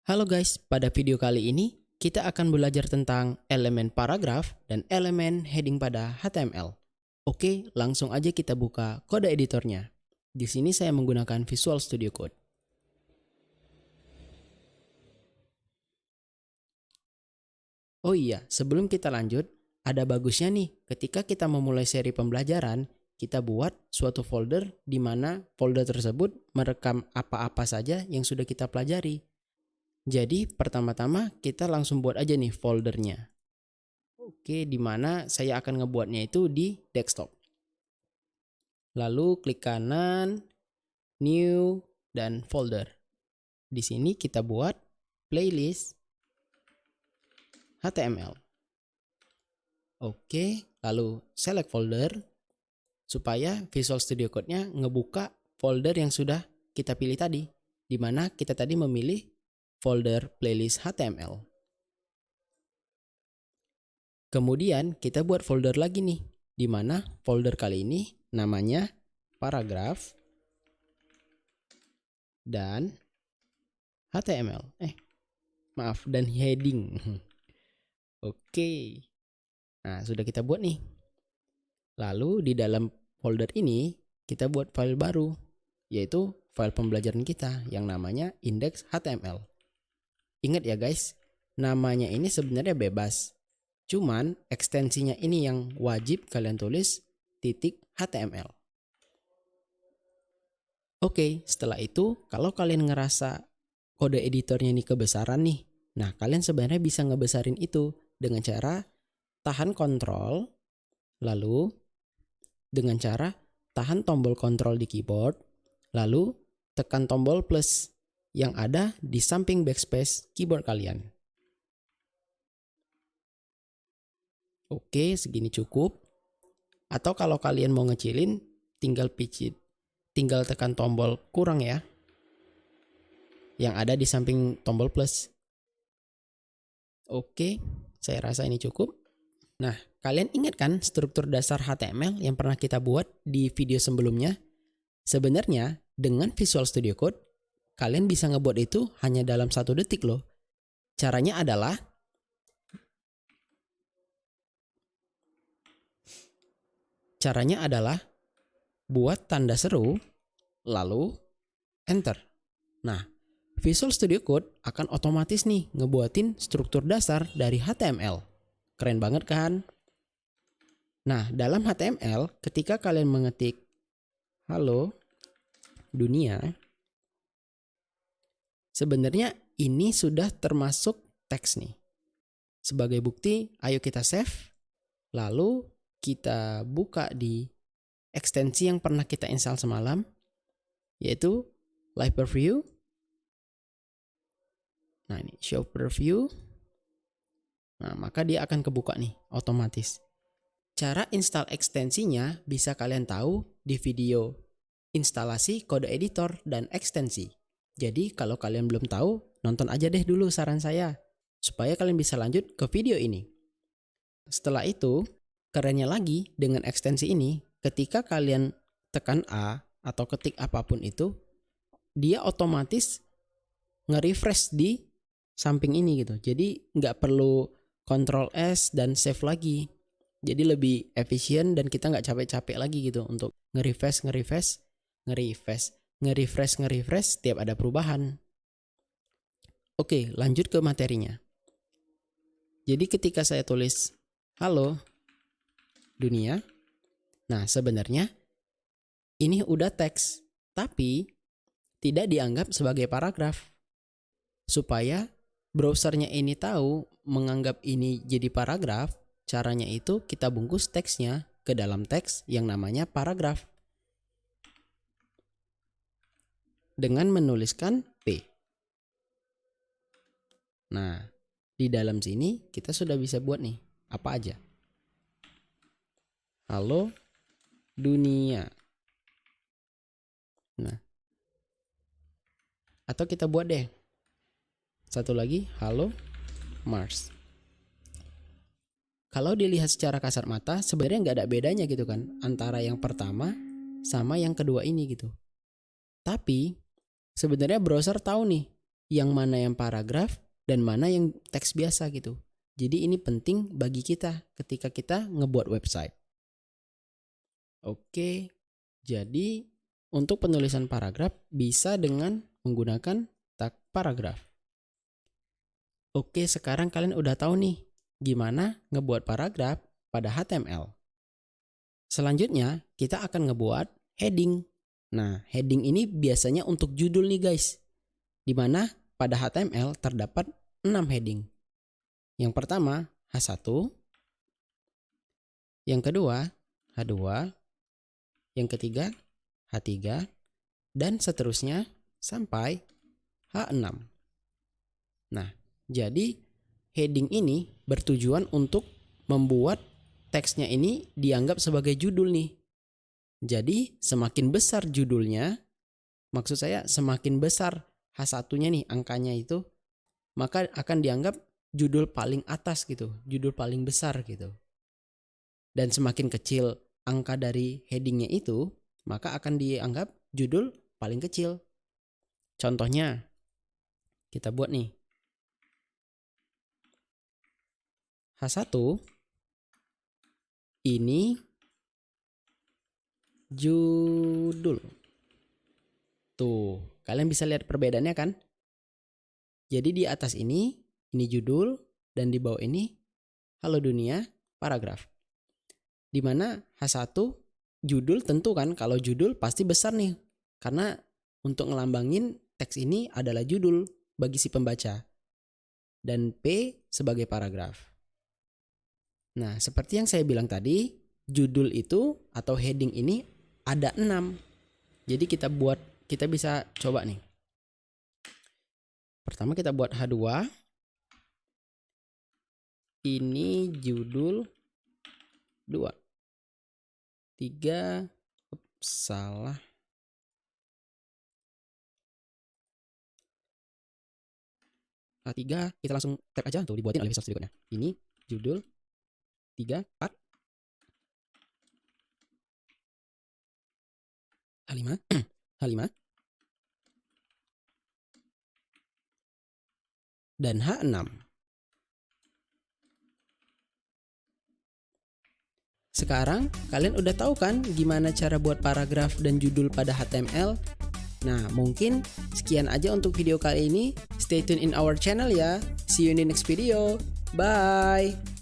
Halo guys, pada video kali ini kita akan belajar tentang elemen paragraf dan elemen heading pada HTML. Oke, langsung aja kita buka kode editornya. Di sini saya menggunakan Visual Studio Code. Oh iya, sebelum kita lanjut, ada bagusnya nih ketika kita memulai seri pembelajaran, kita buat suatu folder di mana folder tersebut merekam apa-apa saja yang sudah kita pelajari. Jadi pertama-tama kita langsung buat aja nih foldernya. Oke, di mana saya akan ngebuatnya itu di desktop. Lalu klik kanan, new, dan folder. Di sini kita buat playlist HTML. Oke, lalu select folder supaya Visual Studio Code-nya ngebuka folder yang sudah kita pilih tadi, di mana kita tadi memilih folder playlist HTML. Kemudian kita buat folder lagi nih, di mana folder kali ini namanya paragraf dan HTML. Dan heading. Oke. Nah, sudah kita buat nih. Lalu di dalam folder ini kita buat file baru, yaitu file pembelajaran kita yang namanya index.html. Ingat ya guys, namanya ini sebenarnya bebas. Cuman ekstensinya ini yang wajib kalian tulis .html. Oke, setelah itu kalau kalian ngerasa kode editornya ini kebesaran nih, nah kalian sebenarnya bisa ngebesarin itu dengan cara tahan kontrol, lalu dengan cara tahan tombol kontrol di keyboard, lalu tekan tombol plus yang ada di samping backspace keyboard kalian. Oke, segini cukup. Atau kalau kalian mau ngecilin, tinggal tekan tombol kurang ya, yang ada di samping tombol plus. Oke, saya rasa ini cukup. Nah, kalian ingat kan struktur dasar HTML yang pernah kita buat di video sebelumnya? Sebenarnya dengan Visual Studio Code, kalian bisa ngebuat itu hanya dalam 1 detik loh. Caranya adalah buat tanda seru, lalu enter. Nah, Visual Studio Code akan otomatis nih ngebuatin struktur dasar dari HTML. Keren banget kan? Nah, dalam HTML ketika kalian mengetik halo dunia, sebenarnya ini sudah termasuk teks nih. Sebagai bukti, ayo kita save, lalu kita buka di ekstensi yang pernah kita install semalam, yaitu Live Preview. Nah, ini Show Preview. Nah, maka dia akan kebuka nih, otomatis. Cara install ekstensinya bisa kalian tahu di video instalasi kode editor dan ekstensi. Jadi kalau kalian belum tahu, nonton aja deh dulu saran saya, supaya kalian bisa lanjut ke video ini. Setelah itu, kerennya lagi dengan ekstensi ini, ketika kalian tekan A atau ketik apapun itu, dia otomatis nge-refresh di samping ini gitu. Jadi nggak perlu Ctrl S dan save lagi. Jadi lebih efisien dan kita nggak capek-capek lagi gitu untuk nge-refresh setiap ada perubahan. Oke, lanjut ke materinya. Jadi ketika saya tulis halo dunia, nah sebenarnya ini udah teks, tapi tidak dianggap sebagai paragraf. Supaya browsernya ini tahu menganggap ini jadi paragraf, caranya itu kita bungkus teksnya ke dalam teks yang namanya paragraf dengan menuliskan P. Nah, di dalam sini kita sudah bisa buat nih apa aja. Halo dunia. Nah, atau kita buat deh satu lagi, halo Mars. Kalau dilihat secara kasat mata, sebenarnya nggak ada bedanya gitu kan antara yang pertama sama yang kedua ini gitu. Tapi sebenarnya browser tahu nih yang mana yang paragraf dan mana yang teks biasa gitu. Jadi ini penting bagi kita ketika kita ngebuat website. Oke, jadi untuk penulisan paragraf bisa dengan menggunakan tag paragraf. Oke, sekarang kalian udah tahu nih gimana ngebuat paragraf pada HTML. Selanjutnya, kita akan ngebuat heading. Nah, heading ini biasanya untuk judul nih guys. Dimana pada HTML terdapat 6 heading. Yang pertama, H1. Yang kedua, H2. Yang ketiga, H3. Dan seterusnya sampai H6. Nah, jadi heading ini bertujuan untuk membuat teksnya ini dianggap sebagai judul nih. Jadi semakin besar judulnya, maksud saya semakin besar H1-nya nih angkanya itu, maka akan dianggap judul paling atas gitu, judul paling besar gitu. Dan semakin kecil angka dari headingnya itu, maka akan dianggap judul paling kecil. Contohnya, kita buat nih. H1 ini judul. Tuh, kalian bisa lihat perbedaannya kan? Jadi di atas ini judul, dan di bawah ini halo dunia, paragraf. Dimana H1 judul tentu kan, kalau judul pasti besar nih. Karena untuk ngelambangin teks ini adalah judul bagi si pembaca. Dan P sebagai paragraf. Nah, seperti yang saya bilang tadi, judul itu atau heading ini ada 6. Jadi kita bisa coba nih. Pertama kita buat H2. Ini judul 2. 3. Salah. H3 kita langsung tag aja tuh, dibuatin oleh resource berikutnya. Ini judul 3, 4, H5, H5, dan H6. Sekarang kalian udah tahu kan gimana cara buat paragraf dan judul pada HTML? Nah, mungkin sekian aja untuk video kali ini. Stay tune in our channel ya. See you in the next video. Bye.